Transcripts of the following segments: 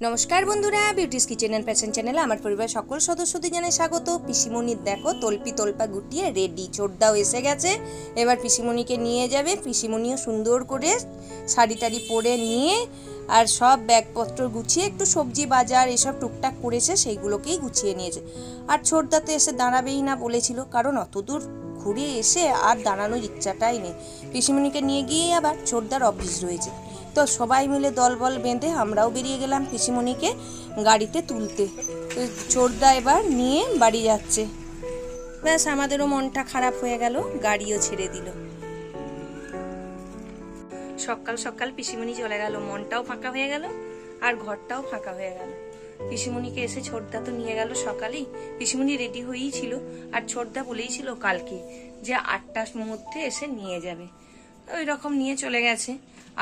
नमस्कार बंधुरा बिউটিস kitchen and fashion चैनेले आमार परिवार सकल सदस्यদের জানাই স্বাগত। পিসিমণির দেখো তলপি তলপা গুটিয়ে রেডি, ছোটদাও এসে গেছে। এবার পিসিমণিকে নিয়ে যাবে। পিসিমণিও সুন্দর করে শাড়ি টাড়ি পরে নিয়ে আর সব ব্যাগপত্র গুছিয়ে একটু সবজি বাজার এসব টুকটাক করেছে, সেইগুলোকেই গুছিয়ে নিয়েছে। আর ছোটদা তো এসে দাঁড়াবেই না বলেছিল, কারণ অত দূর ঘুরে এসে আর দাঁড়ানোর ইচ্ছাটাই নেই। পিসিমণিকে নিয়ে গিয়ে আবার ছোটদার অফিস রয়েছে, তো সবাই মিলে দলবল বেঁধে আমরাও বেরিয়ে গেলাম পিসিমণিকে গাড়িতে তুলতে। তো ছোটদা এবার নিয়ে বাড়ি যাচ্ছে। ব্যাস আমাদেরও মনটা খারাপ হয়ে গেল, গাড়িও ছেড়ে দিল। সকাল সকাল পিসিমণি চলে গেল, মনটাও ফাঁকা হয়ে গেল আর ঘরটাও ফাঁকা হয়ে গেল। পিসিমণিকে এসে ছোটদা তো নিয়ে গেল সকালেই। পিসিমণি রেডি হয়েই ছিল, আর ছোটদা বলেই ছিল কালকে যে 8টার মধ্যে এসে নিয়ে যাবে। ওই রকম নিয়ে চলে গেছে।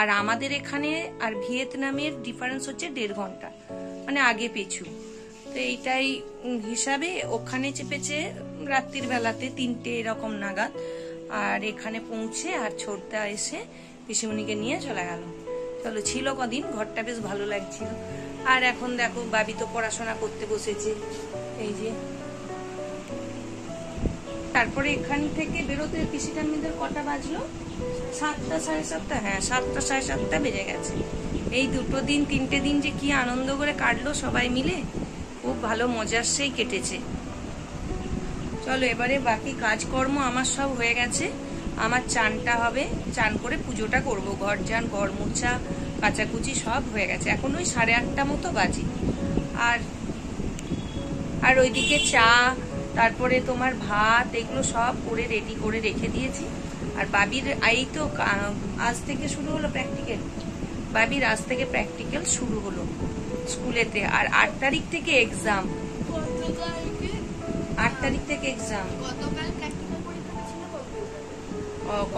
আর আমাদের এখানে আর ভিয়েতনামের ডিফারেন্স হচ্ছে 1.5 ঘন্টা, মানে আগে পিছু। তো এইটাই হিসাবে ওখানে চেপেছে রাত্রির বেলাতে 3টে এরকম নাগাদ, আর এখানে পৌঁছে আর ছোটদা এসে পিসিমণিকে নিয়ে চলে গেল। চলো, ছিল কদিন, ঘরটা বেশ ভালো লাগছিল। আর এখন দেখো বাবি তো পড়াশোনা করতে বসেছে, এই যে। তারপরে এখান থেকে বেরোতে পিসিটাম্মিদের কটা বাজলো? 7টা সাড়ে 7টা, হ্যাঁ 7টা সাড়ে 7টা বেজে গেছে। এই 2 দিন 3টে দিন যে কি আনন্দ করে কাটলো সবাই মিলে, খুব ভালো মজার সেই কেটেছে। চলো এবারে বাকি কাজকর্ম আমার সব হয়ে গেছে। আমার চানটা হবে, চান করে পুজোটা করব। ঘর যান, ঘর মোছা, কাচাকুচি সব হয়ে গেছে। এখন ওই 8:30 মতো বাজে। আর ওইদিকে চা, তারপরে তোমার ভাত, এগুলো সব করে রেডি করে রেখে দিয়েছি। আর বাবির এই তো আজ থেকে শুরু হলো প্র্যাকটিক্যাল। বাবির আজ থেকে প্র্যাকটিক্যাল শুরু হলো স্কুলেতে। আর 8 তারিখ থেকে এক্সাম। 8 তারিখ থেকে এক্সাম।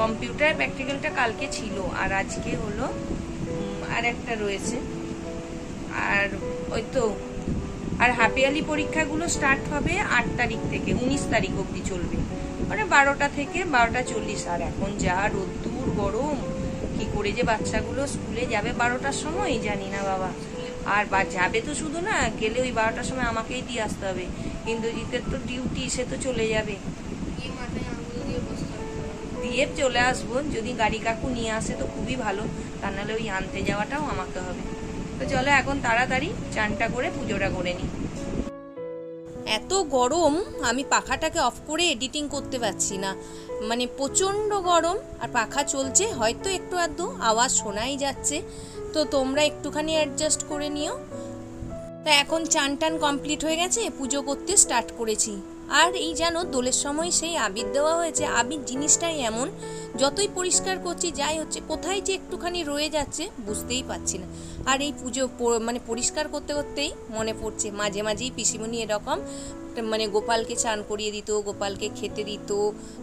কম্পিউটার প্র্যাকটিক্যালটা কালকে ছিল, আর আজকে হলো আর একটা রয়েছে। আর ওই তো আর হাফ ইয়ারলি পরীক্ষাগুলো স্টার্ট হবে 8 তারিখ থেকে 19 তারিখ অবধি চলবে, মানে 12টা থেকে 12টা 40। আর এখন যা রোদ্দুর গরম, কি করে যে বাচ্চাগুলো স্কুলে যাবে 12টার সময় জানি না বাবা। আর যাবে তো শুধু না, গেলে ওই 12টার সময় আমাকেই দিয়ে আসতে হবে। ইন্দ্রজিতের তো ডিউটি, সে তো চলে যাবে, দিয়ে চলে আসবো। যদি গাড়ি কাকু নিয়ে আসে তো খুবই ভালো, তা নাহলে ওই আনতে যাওয়াটাও আমাকে হবে। তো চলো এখন তাড়াতাড়ি চানটা করে পুজোটা করে নিই। এত গরম, আমি পাখাটাকে অফ করে এডিটিং করতে পারছি না, মানে প্রচণ্ড গরম। আর পাখা চলছে, হয়তো একটু আধটু আওয়াজ শোনাই যাচ্ছে, তো তোমরা একটুখানি অ্যাডজাস্ট করে নিও। তা এখন চান টান কমপ্লিট হয়ে গেছে, পুজো করতে স্টার্ট করেছি। আর এই জানো, দোলের সময় সেই আবির দেওয়া হয়েছে। আবির জিনিসটাই এমন, যতই পরিষ্কার করছি যাই হচ্ছে, কোথায় যে একটুখানি রয়ে যাচ্ছে বুঝতেই পারছি না। আর এই পুজো মানে পরিষ্কার করতে করতেই মনে পড়ছে, মাঝে মাঝেই পিসিমণি এরকম মানে গোপালকে চান করিয়ে দিত, গোপালকে খেতে দিত,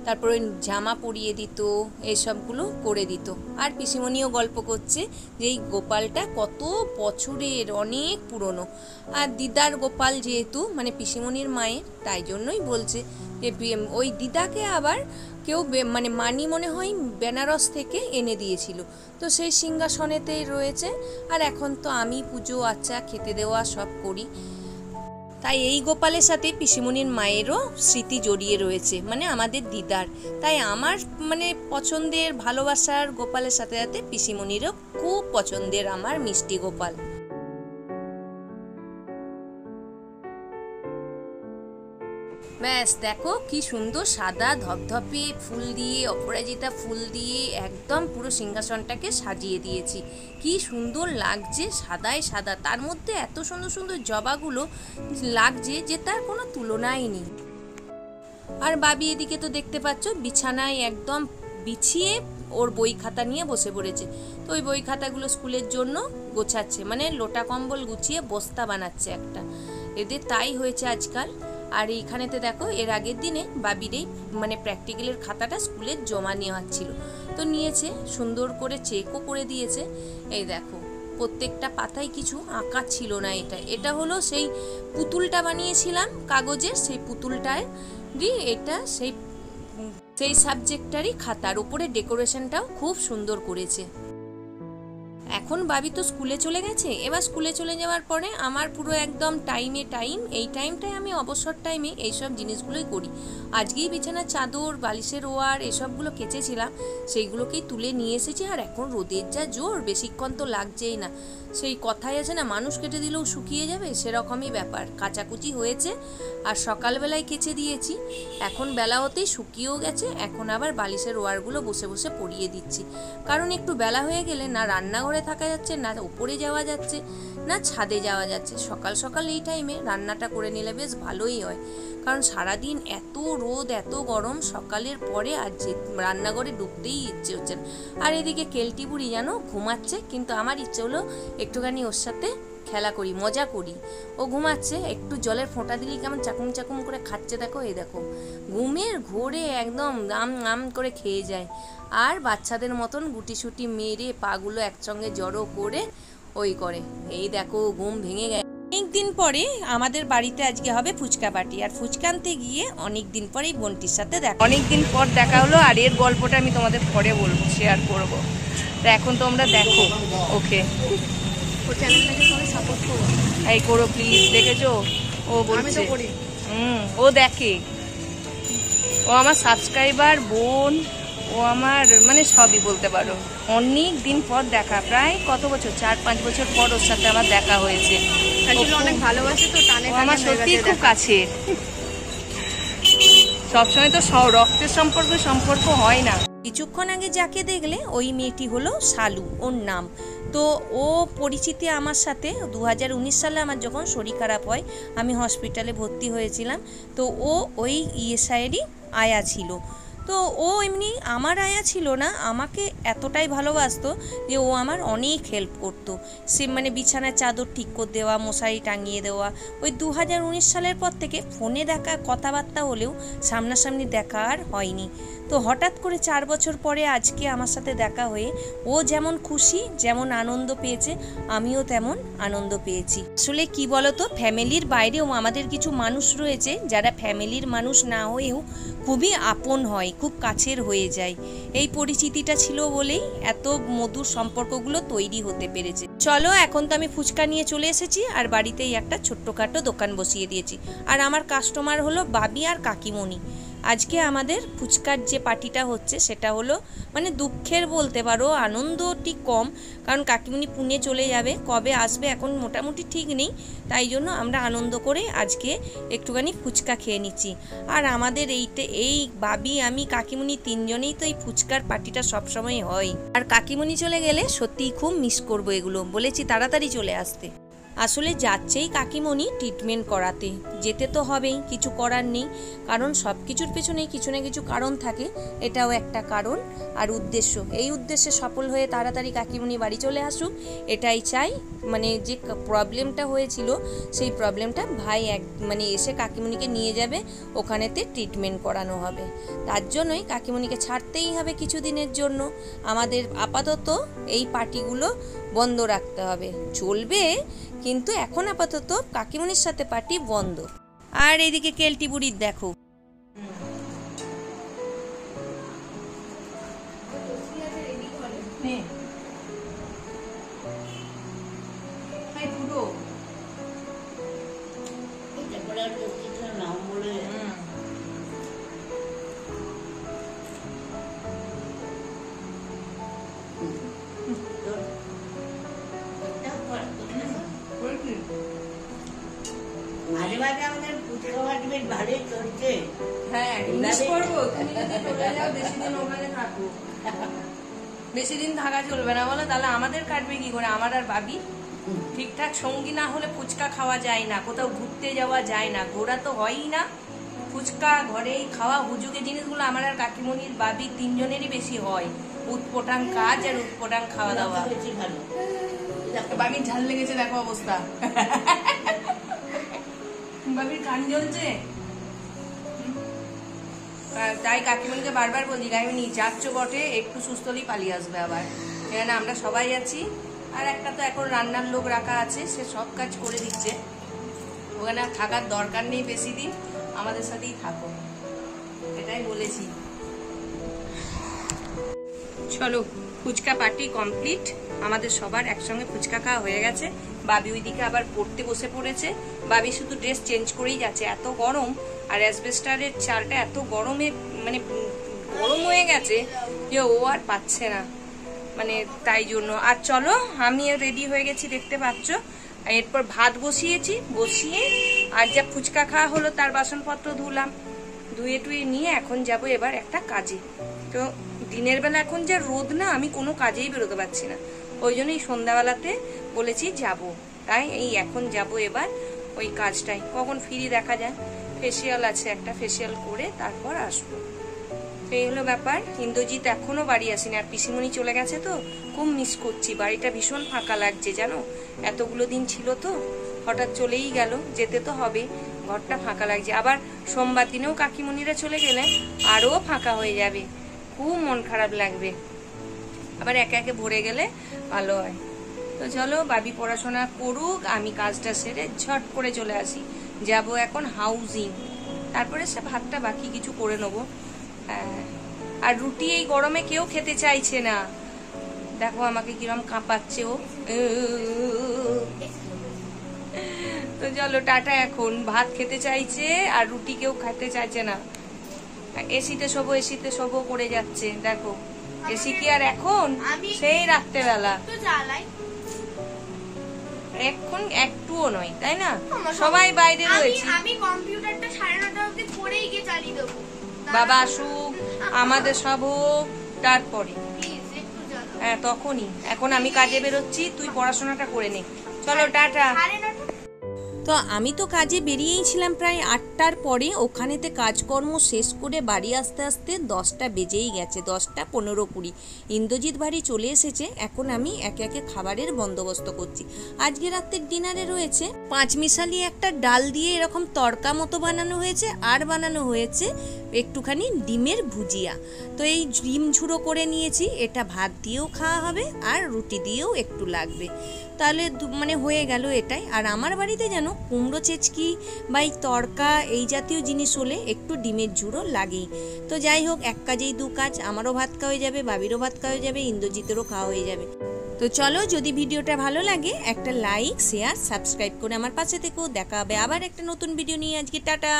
তারপরে জামা পরিয়ে দিত, এসবগুলো করে দিত। আর পিসিমণিও গল্প করছে যে এই গোপালটা কত বছরের, অনেক পুরনো। আর দিদার গোপাল যেহেতু, মানে পিসিমণির মায়ের, তাই জন্যই বলছে যে ওই দিদাকে আবার কেউ মানে মানি মনে হয় বেনারস থেকে এনে দিয়েছিল, তো সেই সিংহাসনেতেই রয়েছে। আর এখন তো আমি পুজো আচ্ছা খেতে দেওয়া সব করি, তাই এই গোপালের সাথে পিসিমণির মায়েরও স্মৃতি জড়িয়ে রয়েছে, মানে আমাদের দিদার। তাই আমার মানে পছন্দের ভালোবাসার গোপালের সাথে সাথে পিসিমণিরও খুব পছন্দের আমার মিষ্টি গোপাল। ব্যাস দেখো কি সুন্দর সাদা ধপধপে ফুল দিয়ে, অপরাজিতা ফুল দিয়ে একদম পুরো সিংহাসনটাকে সাজিয়ে দিয়েছি। কি সুন্দর লাগছে, সাদায় সাদা, তার মধ্যে এত সুন্দর সুন্দর জবাগুলো লাগছে যে তার কোনো তুলনাই নেই। আর বাবি এদিকে তো দেখতে পাচ্ছ বিছানায় একদম বিছিয়ে ওর বই খাতা নিয়ে বসে পড়েছে। তো ওই বই খাতাগুলো স্কুলের জন্য গোছাচ্ছে, মানে লোটা কম্বল গুছিয়ে বস্তা বানাচ্ছে একটা। এদের তাই হয়েছে আজকাল। আর এইখানেতে দেখো, এর আগের দিনে বাবির এই মানে প্র্যাকটিক্যালের খাতাটা স্কুলে জমা নেওয়া ছিল, তো নিয়েছে, সুন্দর করে চেকও করে দিয়েছে। এই দেখো প্রত্যেকটা পাতায় কিছু আঁকা ছিল না। এটা হলো সেই পুতুলটা বানিয়েছিলাম কাগজের, সেই পুতুলটায় এটা সেই সাবজেক্টারই খাতার উপরে ডেকোরেশনটাও খুব সুন্দর করেছে। এখন এখন বাবি তো স্কুলে চলে গেছে, এবার স্কুলে চলে যাওয়ার পরে আমার পুরো একদম টাইমে টাইম, এই টাইমটায় আমি অবসর টাইমে এইসব জিনিসগুলোই করি। আজকেই বিছানার চাদর, বালিশের ওয়ার এসবগুলো কেচেছিলাম, সেইগুলোকেই তুলে নিয়ে এসেছি। আর এখন রোদের যা জোর, বেশিক্ষণ তো লাগছেই না। সেই কথাই আছে না, মানুষ কেটে দিলেও শুকিয়ে যাবে, সেরকমই ব্যাপার। কাচাকুচি হয়েছে আর সকালবেলায় কেচে দিয়েছি, এখন বেলা হতেই শুকিয়েও গেছে। এখন আবার বালিশের ওয়ারগুলো বসে বসে পরিয়ে দিচ্ছি, কারণ একটু বেলা হয়ে গেলে না রান্নাঘরে থাকা যাচ্ছে, না উপরে যাওয়া যাচ্ছে, না ছাদে যাওয়া যাচ্ছে। সকাল সকাল এই টাইমে রান্নাটা করে নিলে বেশ ভালোই হয়, কারণ সারাদিন এত রোদ, এত গরম, সকালের পরে আর যে রান্নাঘরে ঢুকতেই ইচ্ছে হচ্ছে না। আর এদিকে কেলটি বুড়ি জানো ঘুমাচ্ছে, কিন্তু আমার ইচ্ছে হলো একটুখানি ওর সাথে খেলা করি, মজা করি। ও ঘুমাচ্ছে, একটু জলের ফোঁটা দিলেই কেমন চাকুম চাকুম করে খাচ্ছে। দেখো, এই দেখো, ঘুমের ঘোরে একদম আম আম করে খেয়ে যায়। আর বাচ্চাদের মতন গুটি সুটি মেরে পাগুলো একসঙ্গে জড়ো করে ওই করে। এই দেখো ঘুম ভেঙে গেছে। অনেকদিন পরে আমাদের বাড়িতে আজকে হবে ফুচকা পার্টি, আর ফুচকা আনতে গিয়ে অনেকদিন পরেই বোনটির সাথে দেখা, অনেকদিন পর দেখা হলো। আর এর গল্পটা আমি তোমাদের পরে বলবো, শেয়ার করবো। তো এখন তোমরা দেখো ওকে, এই করো প্লিজ। দেখেছো ও বলছে, ও দেখে, ও আমার সাবস্ক্রাইবার বোন, ও আমার মানে সবই বলতে পারো। অনেক দিন পর দেখা, প্রায় কত বছর, 4-5 বছর পর ওর সাথে আমার দেখা হয়েছে। অনেক ভালোবাসে তো, আমার সত্যি খুব কাছের। সবসময় তো রক্তের সম্পর্ক হয় না। কিছুক্ষণ আগে যাকে দেখলে ওই মেয়েটি হলো শালু, ওর নাম। তো ও পরিচিতি আমার সাথে 2019 সালে আমার যখন শরীর খারাপ হয়, আমি হসপিটালে ভর্তি হয়েছিলাম, তো ও ওই ইএসআইয়েরই আয়া ছিল। তো ও এমনি আমার আয়া ছিল না, আমাকে এতটাই ভালোবাসতো যে ও আমার অনেক হেল্প করতো। সে মানে বিছানার চাদর ঠিক করে দেওয়া, মশারি টাঙিয়ে দেওয়া। ওই 2019 সালের পর থেকে ফোনে দেখা, কথাবার্তা হলেও সামনাসামনি দেখা আর হয়নি। তো হঠাৎ করে 4 বছর পরে আজকে আমার সাথে দেখা হয়ে ও যেমন খুশি, যেমন আনন্দ পেয়েছে, আমিও তেমন আনন্দ পেয়েছি। আসলে কি বলতো, ফ্যামিলির বাইরেও আমাদের কিছু মানুষ রয়েছে যারা ফ্যামিলির মানুষ না হয়েও খুবই আপন হয়, খুব কাছের হয়ে যায়। এই পরিচিতিটা ছিল বলেই এত মধুর সম্পর্কগুলো তৈরি হতে পেরেছে। চলো, এখন তো আমি ফুচকা নিয়ে চলে এসেছি, আর বাড়িতেই একটা ছোট্টখাটো দোকান বসিয়ে দিয়েছি। আর আমার কাস্টমার হলো বাবি আর কাকিমণি। আজকে আমাদের ফুচকার যে পার্টিটা হচ্ছে সেটা হলো মানে দুঃখের বলতে পারো, আনন্দটি কম, কারণ কাকিমণি পুনে চলে যাবে, কবে আসবে এখন মোটামুটি ঠিক নেই। তাই জন্য আমরা আনন্দ করে আজকে একটুখানি ফুচকা খেয়ে নিচ্ছি। আর আমাদের এই বাবি, আমি, কাকিমণি তিনজনেই তো এই ফুচকার পার্টিটা সবসময় হয়। আর কাকিমণি চলে গেলে সত্যিই খুব মিস করবো এগুলো, বলেছি তাড়াতাড়ি চলে আসতে। আসলে যাচ্ছেই কাকিমণি ট্রিটমেন্ট করাতে, যেতে তো হবেই, কিছু করার নেই, কারণ সব কিছুর পেছনেই কিছু না কিছু কারণ থাকে, এটাও একটা কারণ আর উদ্দেশ্য। এই উদ্দেশ্যে সফল হয়ে তাড়াতাড়ি কাকিমণি বাড়ি চলে আসুক, এটাই চাই। মানে যে প্রবলেমটা হয়েছিল সেই প্রবলেমটা ভাই মানে এসে কাকিমণিকে নিয়ে যাবে, ওখানেতে ট্রিটমেন্ট করানো হবে। তার জন্যই কাকিমণিকে ছাড়তেই হবে কিছুদিনের জন্য। আমাদের আপাতত এই পার্টিগুলো বন্ধ রাখতে হবে, চলবে কিন্তু এখন আপাতত কাকিমণির সাথে পার্টি বন্ধ। আর এইদিকে কেলটি বুড়ির দেখো, মাঝে মাঝে আমাদের ফুচকা পার্টি বেশ ভালোই চলছে। হ্যাঁ, মিস করবো। তুমি যদি চলে যাও বেশি দিন ওখানে থাকো, বেশি দিন থাকা চলবে না বলো, তাহলে আমাদের কাটবে কি করে? আমার আর বাবি ঠিকঠাক সঙ্গী না হলে ফুচকা খাওয়া যায় না, কোথাও ঘুরতে যাওয়া যায় না, ঘোরা তো হয়ই না। ফুচকা ঘরেই খাওয়া, হুজুগে জিনিসগুলো আমার আর কাকিমণির বাবি তিনজনেরই বেশি হয়। উৎপটাং কাজ আর উৎপটাং খাওয়া দাওয়া বেশি ভালো। বাবির ঝাল লেগেছে, দেখো অবস্থা। বাবির কান জ্বলছে, তাই কাকিমণিকে বারবার বলছি, কাকিমণি যাচ্ছ বটে, একটু সুস্থ হলেই পালিয়ে আসবে আবার। কেন আমরা সবাই আছি, আর একটা তো এখন রান্নার লোক রাখা আছে, সে সব কাজ করে দিচ্ছে, ওখানে থাকার দরকার নেই বেশি দিন, আমাদের সাথেই থাকো, এটাই বলেছি। চলো, ফুচকা পার্টি কমপ্লিট, আমাদের সবার একসঙ্গে ফুচকা খাওয়া হয়ে গেছে। বাবি ওইদিকে আবার পড়তে বসে পড়েছে। বাবি শুধু ড্রেস চেঞ্জ করেই যাচ্ছে, এত গরম। আর অ্যাসবেস্টারের চালটা এত গরমে মানে গরম হয়ে গেছে যে ও আর পাচ্ছে না, মানে তাই জন্য। আর চলো, আমিও রেডি হয়ে গেছি, দেখতে পাচ্ছ। এরপর ভাত বসিয়েছি, বসিয়ে আর যা ফুচকা খাওয়া হলো তার বাসনপত্র ধুলাম, ধুয়ে টুয়ে নিয়ে এখন যাব এবার একটা কাজে। তো দিনের বেলা এখন যা রোদ না, আমি কোনো কাজেই বেরোতে পারছি না, ওই জন্য এই সন্ধ্যাবেলাতে বলেছি যাব। তাই এই এখন যাব এবার ওই কাজটাই, কখন ফ্রি দেখা যায়। ফেসিয়াল আছে একটা, ফেসিয়াল করে তারপর আসবো। এই হলো ব্যাপার। ইন্দ্রজিৎ এখনো বাড়ি আসেনি, আর পিসিমণি চলে গেছে তো খুব মিস করছি। বাড়িটা ভীষণ ফাঁকা লাগছে জানো, এতগুলো দিন ছিল তো, হঠাৎ চলেই গেল, যেতে তো হবে, ঘরটা ফাঁকা লাগছে। আবার সোমবার দিনেও কাকিমণিরা চলে গেলে আরো ফাঁকা হয়ে যাবে, খুব মন খারাপ লাগবে। আবার একে একে ভরে গেলে ভালো হয়। তো চলো, বাবি পড়াশোনা করুক, আমি কাজটা সেরে ঝট করে চলে আসি। যাব এখন হাউজিং, তারপরে সে ভাতটা বাকি কিছু করে নেবো। আর রুটি এই গরমে কেউ খেতে চাইছে না, দেখো আমাকে কিরম কাঁপাচ্ছে ও। তো চলো টাটা, এখন ভাত খেতে চাইছে আর রুটি কেউ খেতে চাইছে না। এসিতে শোবো করে যাচ্ছে, দেখো এসি কি আর এখন সেই রাত্রেবেলা, এখন একটুও নয়, তাই না? সবাই বাইরে রয়েছে। আমি কম্পিউটারটা 9:30 অবধি পড়েই গিয়ে চালিয়ে দেবো। বাবা আসুক, আমাদের সব হোক, তারপরে হ্যাঁ তখনই। এখন আমি কাজে বেরোচ্ছি, তুই পড়াশোনাটা করে নে। চলো টাটা। তো আমি তো কাজে বেরিয়েই ছিলাম প্রায় 8টার পরে, ওখানেতে কাজকর্ম শেষ করে বাড়ি আসতে আসতে 10টা বেজেই গেছে, 10টা 15-20। ইন্দ্রজিৎ বাড়ি চলে এসেছে, এখন আমি একে একে খাবারের বন্দোবস্ত করছি। আজকে রাতের ডিনারে রয়েছে 5 মিশালি একটা ডাল দিয়ে এরকম তড়কা মতো বানানো হয়েছে, আর বানানো হয়েছে একটুখানি ডিমের ভুজিয়া। তো এই ডিম ঝুড়ো করে নিয়েছি, এটা ভাত দিয়েও খাওয়া হবে আর রুটি দিয়েও একটু লাগবে, তাহলে মানে হয়ে গেল এটাই। আর আমার বাড়িতে যেন কুমড়ো চেচকি বা এই তড়কা এই জাতীয় জিনিস হলে একটু ডিমের ঝুড়ো লাগেই। তো যাই হোক, এক কাজেই দু কাজ, আমারও ভাত খাওয়া হয়ে যাবে, বাবিরও ভাত খাওয়া হয়ে যাবে, ইন্দ্রজিতেরও খাওয়া হয়ে যাবে। তো চলো, যদি ভিডিওটা ভালো লাগে একটা লাইক, শেয়ার, সাবস্ক্রাইব করে আমার পাশে থেকো। দেখা হবে আবার একটা নতুন ভিডিও নিয়ে। আজকে টাটা।